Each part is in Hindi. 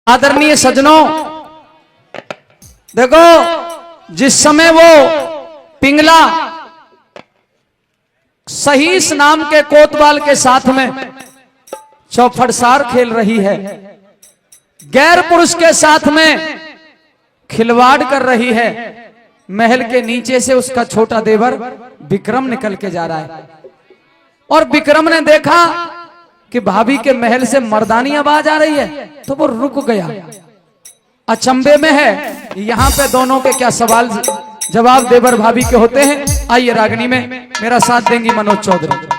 आदरणीय सज्जनों, देखो जिस समय वो पिंगला सहीस नाम के कोतवाल के साथ में चौफड़सार खेल रही है, गैर पुरुष के साथ में खिलवाड़ कर रही है, महल के नीचे से उसका छोटा देवर विक्रम निकल के जा रहा है और विक्रम ने देखा कि भाभी के महल से मर्दानी आवाज आ रही है तो वो रुक गया, अचंभे में है। यहाँ पे दोनों के क्या सवाल जवाब देवर भाभी के होते हैं। आइए रागनी में मेरा साथ देंगी मनोज चौधरी।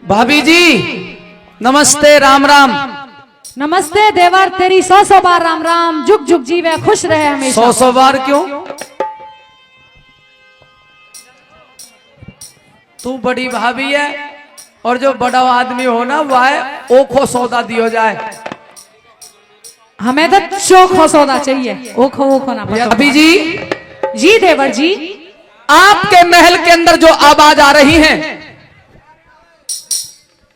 भाभी जी नमस्ते, राम राम। नमस्ते देवर, तेरी 100 बार राम राम। जुग जुग जीवे खुश रहे हमेशा। 100 बार क्यों? तू बड़ी भाभी है और जो बड़ा आदमी हो ना वह ओखो सौदा दियो जाए। हमें तो चोखो सौदा चाहिए, ओखो ओखो ना। भाभी जी जी देवर जी, आपके महल के अंदर जो आवाज आ रही है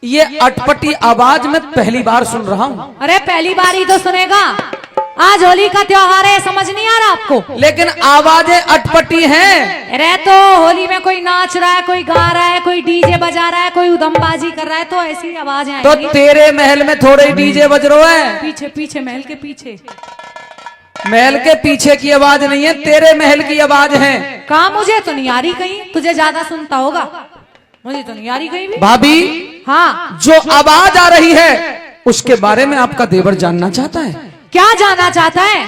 ये अटपटी आवाज मैं पहली बार सुन रहा हूँ। अरे पहली बार ही तो सुनेगा, आज होली का त्योहार है, समझ नहीं आ रहा आपको? लेकिन आवाजें अटपटी हैं। अरे तो होली में कोई नाच रहा है, कोई गा रहा है, कोई डीजे बजा रहा है, कोई उदमबाजी कर रहा है, तो ऐसी आवाजें आएंगी। तो तेरे महल में थोड़े डीजे बज रहे हैं। पीछे पीछे महल के पीछे। महल के पीछे की आवाज नहीं है, तेरे महल की आवाज है। कहा मुझे तो नहीं आ रही कहीं, तुझे ज्यादा सुनता होगा, मुझे तो नहीं आ रही कहीं भी। भाभी हाँ, जो आवाज आ रही है उसके बारे में आपका देवर जानना चाहता है। क्या जानना चाहता है?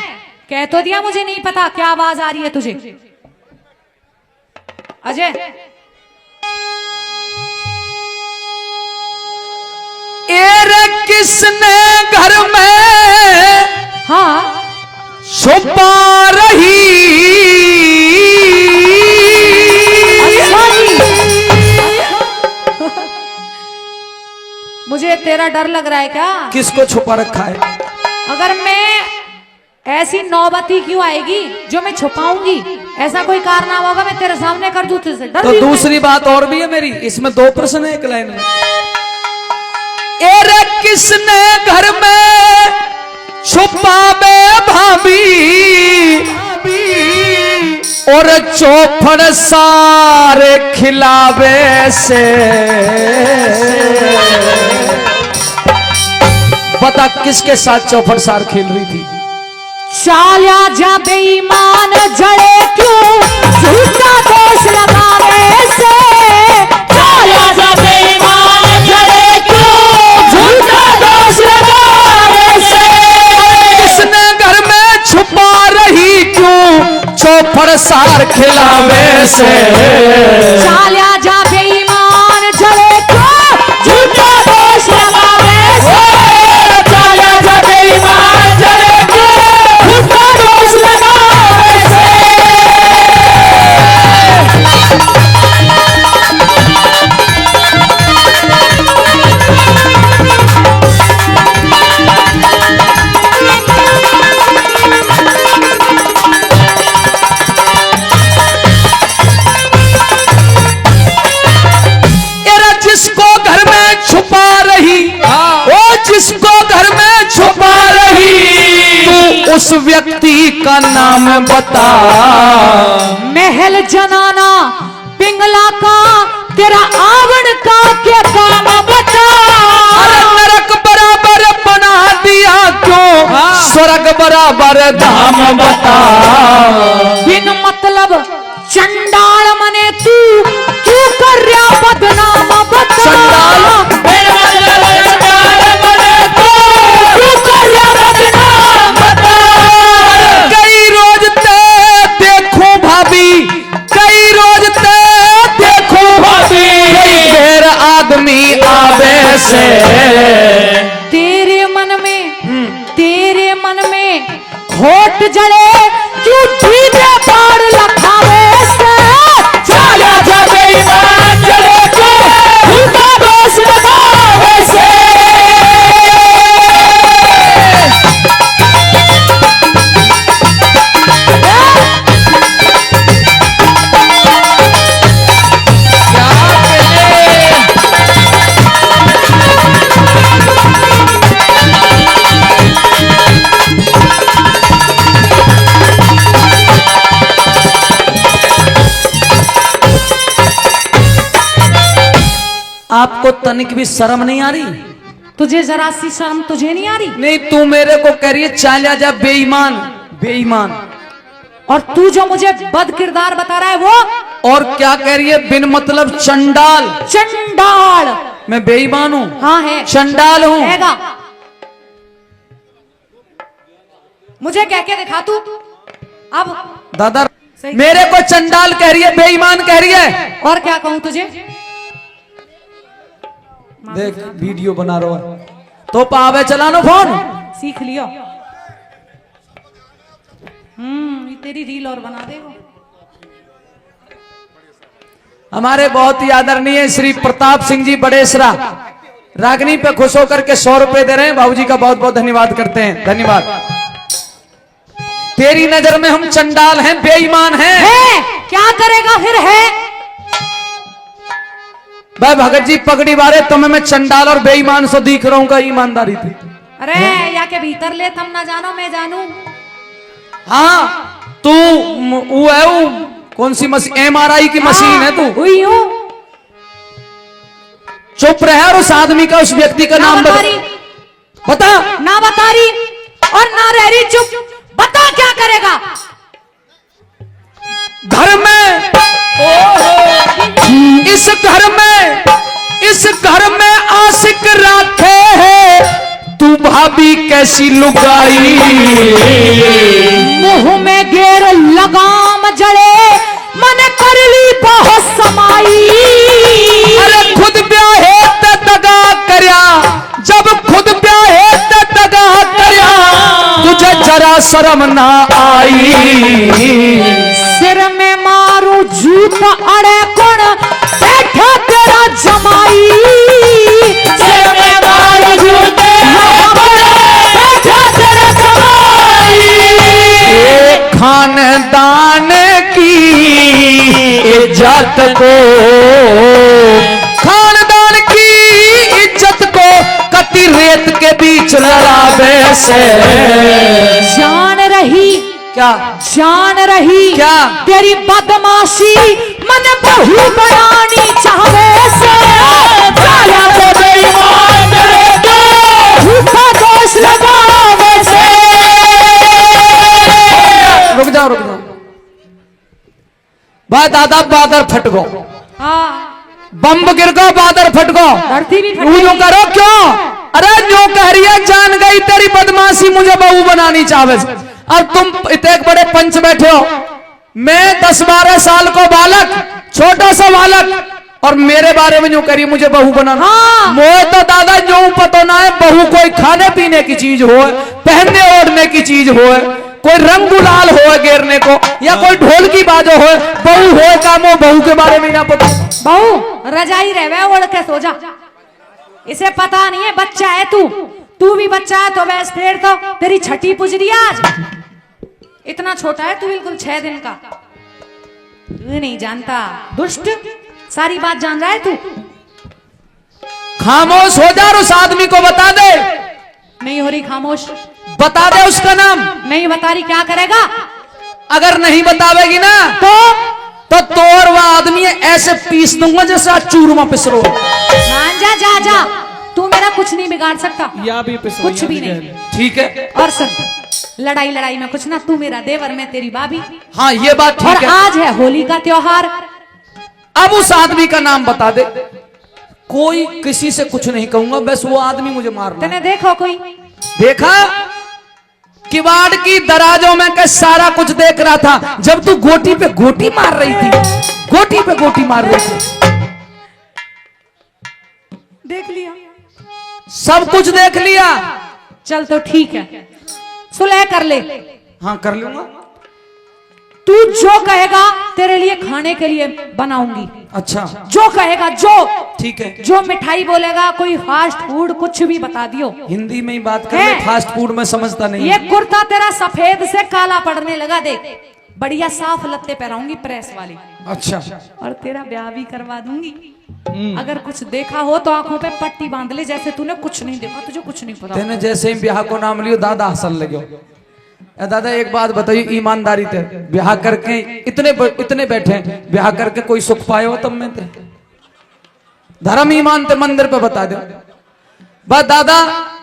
कह तो दिया मुझे नहीं पता क्या आवाज आ रही है तुझे। अजय, रे किसने घर में हाँ छुपा रही, मुझे तेरा डर लग रहा है क्या? किसको छुपा रखा है? अगर मैं ऐसी नौबती क्यों आएगी जो मैं छुपाऊंगी? ऐसा कोई कारनामा होगा मैं तेरे सामने कर दूं, तुझसे डर? तो दूसरी बात और भी है मेरी, इसमें 2 प्रश्न है एक लाइन में। रे किसने घर में छुपा बे भाभी और चौफड़ सारे खिलावे से, बता किसके साथ चौफड़ सार खेल रही थी? चाल्या जा बेईमान जड़े क्यों झूठा दोष लगावे से, चाल्या जा बेईमान जड़े क्यों झूठा दोष लगावे से, किसने घर में छुपा रही क्यों चौफड़ सार खिलावे से, चाल्या जा बेईमान जड़े क्यों झूठा दोष लगावे से, चाल्या जा बेईमान जड़े क्यों झूठा दोष लगावे से। जिसको घर में छुपा रही, ओ जिसको घर में छुपा रही, तू उस व्यक्ति का नाम बता। महल जनाना पिंगला का तेरा आवड़ का क्या काम बता। अरे नरक बराबर बना दिया क्यों स्वर्ग बराबर धाम बता। बिन मतलब चंडाल मने तू क्यों कर रहा बदनाम बता। बिन मतलब चंडाल मने तू क्यों कर रहा बदनाम बता। कई रोज ते देखूं भाभी, कई रोज ते देखूं भाभी, गैर आदमी आवे से, तेरे मन में होठ जड़े क्यों ठीक है पार लखावे आपको तनिक भी शर्म नहीं आ रही? तुझे जरा सी शर्म तुझे नहीं आ रही? नहीं, तू मेरे को कह रही है चाल्या जा बेईमान बेईमान, और तू जो मुझे बद किरदार बता रहा है वो? और क्या कह रही है? बिन मतलब चंडाल। चंडाल? मैं बेईमान हूँ? हाँ है। चंडाल हूँ? हैगा। मुझे कह के दिखा तू अब। दादा मेरे को चंडाल कह रही है, बेईमान कह रही है। और क्या कहूँ तुझे? देख वीडियो बना रहा है तो पावे चलानो फोन। सीख लियो। तेरी रील और बना देगा। हमारे बहुत ही आदरणीय श्री प्रताप सिंह जी बड़ेसरा रागनी पे खुश होकर के 100 रुपए दे रहे हैं। बाबूजी का बहुत बहुत धन्यवाद करते हैं। धन्यवाद। तेरी नजर में हम चंडाल हैं, बेईमान हैं। है? क्या करेगा फिर? है भाई भगत जी पगड़ी बारे तुम्हें मैं चंडाल और बेईमान से दिख रहा हूँ का ईमानदारी थी? अरे या के भीतर ले, तुम ना जानो मैं जानू। हाँ तू वो है वो कौन सी मशीन? MRI की मशीन है तू। हुई हूँ। चुप रहे और उस आदमी का, उस व्यक्ति का नाम बता। ना बता रही और ना रह रही चुप। बता क्या करेगा? घर में इस घर में आशिक राखे है तू भाभी कैसी लुगाई। मुंह में गेर लगाम जड़े मन कर ली बहुत समाई। अरे खुद ब्याहे ते दगा करया, जब खुद ब्याहे ते दगा करया तुझे जरा शर्म ना आई। सिर में मारू जूत अड़े कौन बैठा तेरा जमाई। सिर में मारू जूत बैठा तेरा जमाई। खानदान की इज्जत को, खानदान की इज्जत को कति रेत के बीच लड़ावे से। जान रही क्या? जान रही क्या? तेरी बदमाशी मन बहू बनानी चाहे से। काला तो बेईमान करे तो झूठा दोष लगावे से। रुक जाओ भाई दादा, बादर फट गो। हाँ बम्ब गिर गो, बादर फट गो। धरती भी फट यूं करो क्यों? अरे जो कह रही है जान गई तेरी बदमाशी मुझे बहू बनानी चाहे। अब तुम इतने बड़े पंच बैठे हो, मैं 10-12 साल को बालक, छोटा सा बालक, और मेरे बारे में जो करी मुझे बहू बनाना। हाँ। मोह तो दादा जो पता ना है बहू कोई खाने पीने की चीज हो, पहनने ओढ़ने की चीज हो, कोई रंग गुलाल हो गेरने को, या कोई ढोल की बाजो हो, बहू हो काम हो, बहू के बारे में ना पता। बहू रजाई रहे ओढ़ के सो जा, इसे पता नहीं है बच्चा है तू भी बच्चा है तो वैसे फिर तो तेरी छठी पुजरी आज। इतना छोटा है तू, बिल्कुल 6 दिन का। तू नहीं जानता दुष्ट, सारी बात जान रहा है तू। खामोश हो जा और उस आदमी को बता दे। नहीं हो रही खामोश। बता दे उसका नाम। नहीं बता रही, क्या करेगा? अगर नहीं बतावेगी ना तो तोर वह आदमी ऐसे पीस दूंगा जैसे चूरमा पिस रो। मान जा, तू मेरा कुछ नहीं बिगाड़ सकता, या भी कुछ भी नहीं। ठीक है। और सुन, लड़ाई में कुछ ना, तू मेरा देवर, मैं तेरी भाभी। हाँ ये बात ठीक और है। आज है होली का त्योहार। अब उस आदमी का नाम बता दे। कोई किसी से कुछ नहीं कहूंगा, बस वो आदमी मुझे मारना। तूने देखो कोई? देखा किवाड़ की दराजों में के सारा कुछ देख रहा था, जब तू गोटी पे गोटी मार रही थी, गोटी पे गोटी मार रही थी। देख लिया, सब कुछ देख लिया। चल तो ठीक है, सुलह कर ले। हाँ कर लूंगा। तू जो कहेगा तेरे लिए खाने के लिए बनाऊंगी। अच्छा जो कहेगा, जो ठीक है। जो मिठाई बोलेगा, कोई फास्ट फूड कुछ भी बता दियो। हिंदी में ही बात कर ले, फास्ट फूड में समझता नहीं। ये कुर्ता तेरा सफेद से काला पड़ने लगा, देख बढ़िया साफ लत्ते पहनाऊंगी प्रेस वाली। अच्छा। और तेरा ब्याह भी करवा दूंगी। अगर कुछ देखा हो तो आंखों पे पट्टी बांध ले, जैसे तूने कुछ नहीं देखा, तुझे कुछ नहीं पता। तेने जैसे ही ब्याह को नाम लियो दादा हंसन लगे। दादा एक बात बताइए ईमानदारी थे, ब्याह करके इतने बैठे, ब्याह करके कोई सुख पाए हो तब में थे? धर्म ईमान ते मंदिर पे बता दो। बस दादा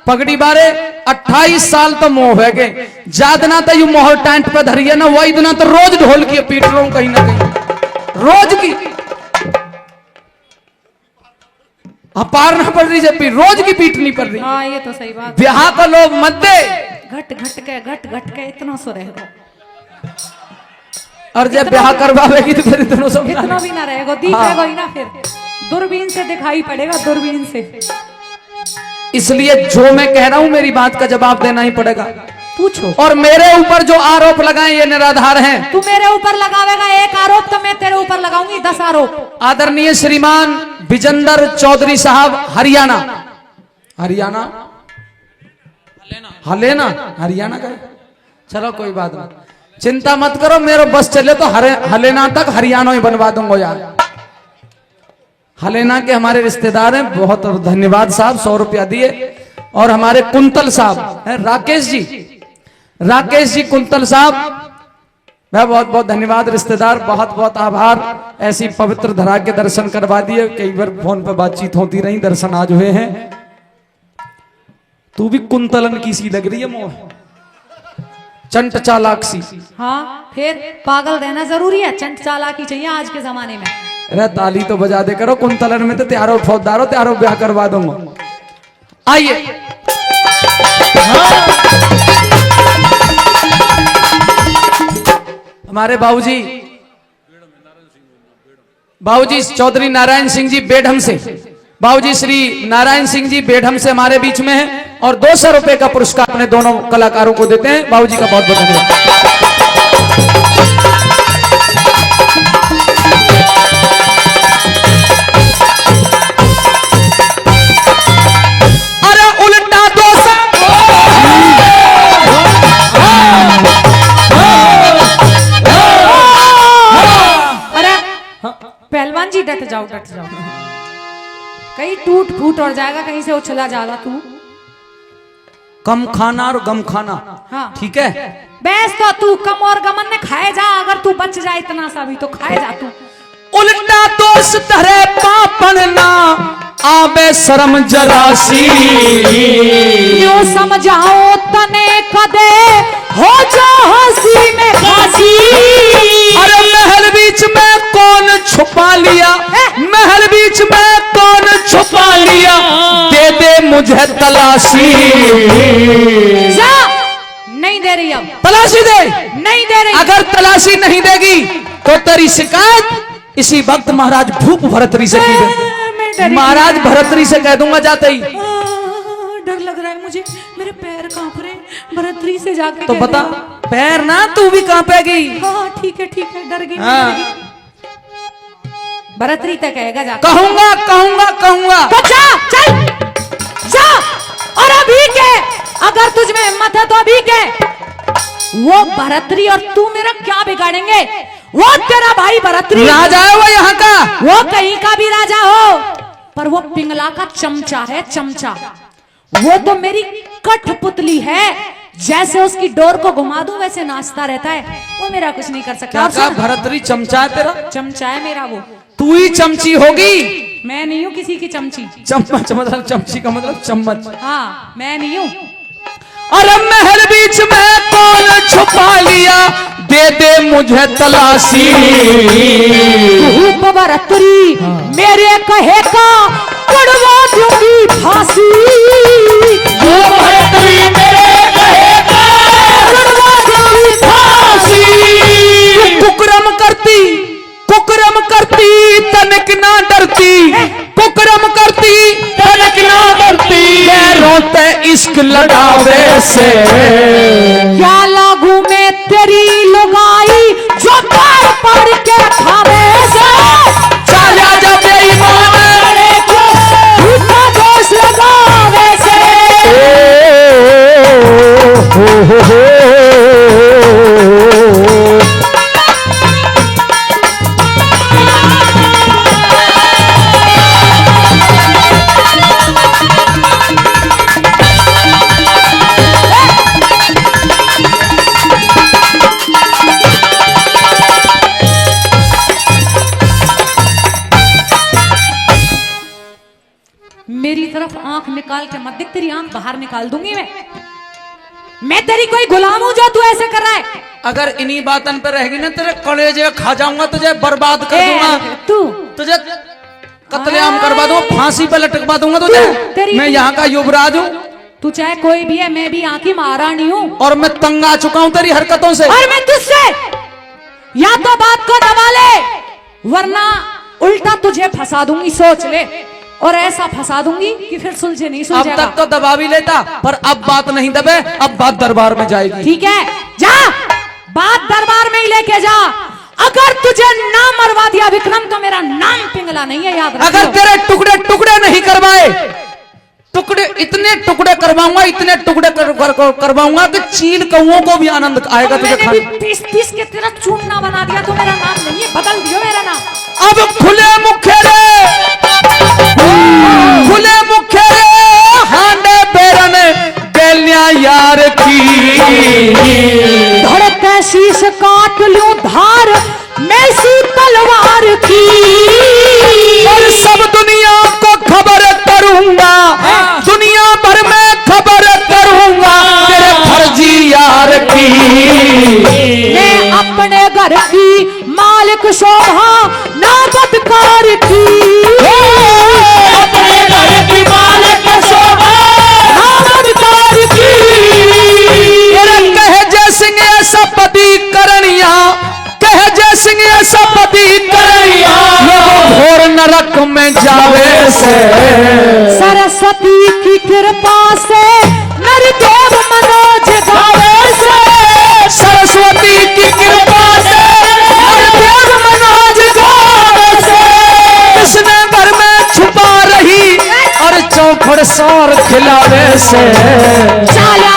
पगड़ी बारे 28 साल तो मोह है के जादना तो यू मोहर टेंट पे धरी है ना, वही दिना तो रोज ढोल की पीट रहा हूं कहीं ना कहीं, रोज की अपार ना पड़ रही जब रोज की पीटनी पड़ रही। हाँ ये तो सही बात। ब्याह का लोग मत दे, घट घट के इतना सो रहेगा, और जब ब्याह करवावेगी तो फिर इतना सब इतना भी ना रहेगा, दिखेगा ही ना, फिर दूरबीन से दिखाई पड़ेगा, दूरबीन से। इसलिए जो मैं कह रहा हूं मेरी बात का जवाब देना ही पड़ेगा। पूछो। और मेरे ऊपर जो आरोप लगाए ये निराधार हैं। तू मेरे ऊपर लगावेगा एक आरोप तो मैं तेरे ऊपर लगाऊंगी 10 आरोप। आदरणीय श्रीमान विजेंद्र चौधरी साहब हरियाणा, हरियाणा हलेना हरियाणा का, चलो कोई बात नहीं, चिंता मत करो, मेरे बस चले तो हलेना तक हरियाणा ही बनवा दूंगा यार। हलेना के हमारे रिश्तेदार हैं, बहुत धन्यवाद साहब, 100 रुपया दिए। और हमारे कुंतल साहब हैं, राकेश जी कुंतल साहब, मैं बहुत बहुत धन्यवाद रिश्तेदार, बहुत बहुत आभार। ऐसी पवित्र धरा के दर्शन करवा दिए, कई बार फोन पर बातचीत होती रही, दर्शन आज हुए हैं। तू भी कुंतलन की सी लग रही है मोह, चंट चालाक सी। हाँ फिर पागल रहना जरूरी है, चंट चालाकी चाहिए आज के जमाने में। अरे ताली तो बजा दे करो, कुंतलन में तो त्यारो फौजदारो त्यारो ब्याह करवा दूंगा। आइए हमारे बाबूजी चौधरी नारायण सिंह जी बेढम से, बाबूजी श्री नारायण सिंह जी बेढम से हमारे बीच में हैं, और 200 रुपए का पुरस्कार अपने दोनों कलाकारों को देते हैं। बाबूजी का बहुत बहुत धन्यवाद। अरे उल्टा 200 पहलवान जी डट जाओ, कहीं टूट फूट और जाएगा, कहीं से उछला जाला तू। कम खाना और गम खाना, हाँ ठीक है। बेस तो तू कम और गमन ने खाए जा, अगर तू बच जाए इतना सा भी तो खाए जा तू। उल्टा दोस्त रे पापन ना आबे शर्म जरासी, यूं समझाओ तने कदे हो जा हंसी में खासी। अरे महल बीच में कौन छुपा लिया, महल बीच में कौन छुपा लिया, दे दे मुझे तलाशी। जा नहीं दे रही, अब तलाशी दे, नहीं दे रही। अगर तलाशी नहीं देगी तो तेरी शिकायत इसी वक्त महाराज भूप भरतरी से की दे। महाराज भरतरी से कह दूंगा जाते ही। डर लग रहा है मुझे, मेरे पैर कांप रहे, भरतरी से जाके तो बता, पैर ना तू भी कांपेगी। हाँ ठीक है डर गई। हाँ। भरतरी तक कहेगा जाके। कहूंगा तो चल जा, और अभी के अगर तुझ में हिम्मत है तो अभी के वो भरतरी और तू मेरा क्या बिगाड़ेंगे। वो तेरा भाई भरतरी राजा है, वो यहाँ का, वो कहीं का भी राजा हो, पर वो पिंगला का चमचा है, चमचा। वो तो मेरी कठपुतली है, जैसे उसकी डोर को घुमा दूं वैसे नाचता रहता है, वो मेरा कुछ नहीं कर सकता। क्या भरतरी चमचा है तेरा? चमचा है मेरा वो। तू ही चमची होगी, मैं नहीं हूँ किसी की चमची। चम्मच मतलब चमची का मतलब चम्मच। हाँ मैं नहीं हूँ। अरे महल बीच में कौन छुपा लिया, दे दे मुझे तलाशी। धूप भरतरी मेरे कहे का कड़वा दूंगी फांसी। भरतरी मेरे कहे का कड़वा दूंगी फांसी। कुकरम करती तनिक ना डरती, कुकरम करती तनिक ना डरती, रोते इश्क लगावे से। क्या लागू में तेरी लुगाई जो पार पार के खावे से। चाला जब बेईमान झूठा दोष लगावे से। हो आंख निकाल के मत दिख, तेरी आंख बाहर निकाल दूंगी मैं तेरी कोई गुलाम हूं जो तू ऐसे कर रहा है? अगर इन्हीं बातन पे रहेगी ना तेरे कलेजे खा जाऊंगा, तुझे बर्बाद कर दूंगा, तुझे कत्लेआम करवा दूंगा, फांसी पे लटकवा दूंगा तुझे। मैं यहाँ का युवराज हूँ, तू चाहे कोई भी है, मैं भी यहाँ की महारानी हूँ और मैं तंग आ चुका हूँ तेरी हरकतों से। और मैं तुझसे या तो बात को दबा ले वरना उल्टा तुझे फंसा दूंगी, सोच ले। और ऐसा फंसा दूंगी कि फिर सुलझे नहीं सुलझेगा। अब तक तो दबा भी लेता, पर अब बात नहीं दबे, अब बात दरबार में जाएगी। ठीक है, जा बात दरबार में ही लेके जा। अगर तुझे ना मरवा दिया विक्रम तो मेरा नाम पिंगला नहीं है, याद रखियो। अगर तेरे टुकड़े टुकड़े नहीं करवाए, टुकड़े इतने टुकड़े करवाऊंगा, इतने टुकड़े करवाऊंगा कि चील कौओं को भी आनंद आएगा तुझे खाने। मैंने भी पीस पीस के तेरा चूरना बना दिया तो मेरा नाम नहीं है, बदल दियो मेरा नाम। अब खुले मुखेरे हांडे बेरन बेलिया यार की, धड़के शीश काट लूं धार मैं सी तलवार की, और सब दुनिया को खबर करूंगा, दुनिया भर में खबर करूंगा तेरे फर्जी यार की। मैं अपने घर की मालिक शोभा ना बदकार की, अपने घर की मालिक शोभा ना बदकार की। कह जय सिंह ऐसा पति करनिया, कह जय सिंह ऐसा पति करनिया, घोर नरक में जावे से। सरस्वती की कृपा से नरदेव मनोज गावे से, सरस्वती की कृपा से नरदेव मनोज गावे से। कृष्ण घर में छुपा रही और चौफड़ सौर खिलावे से। चाला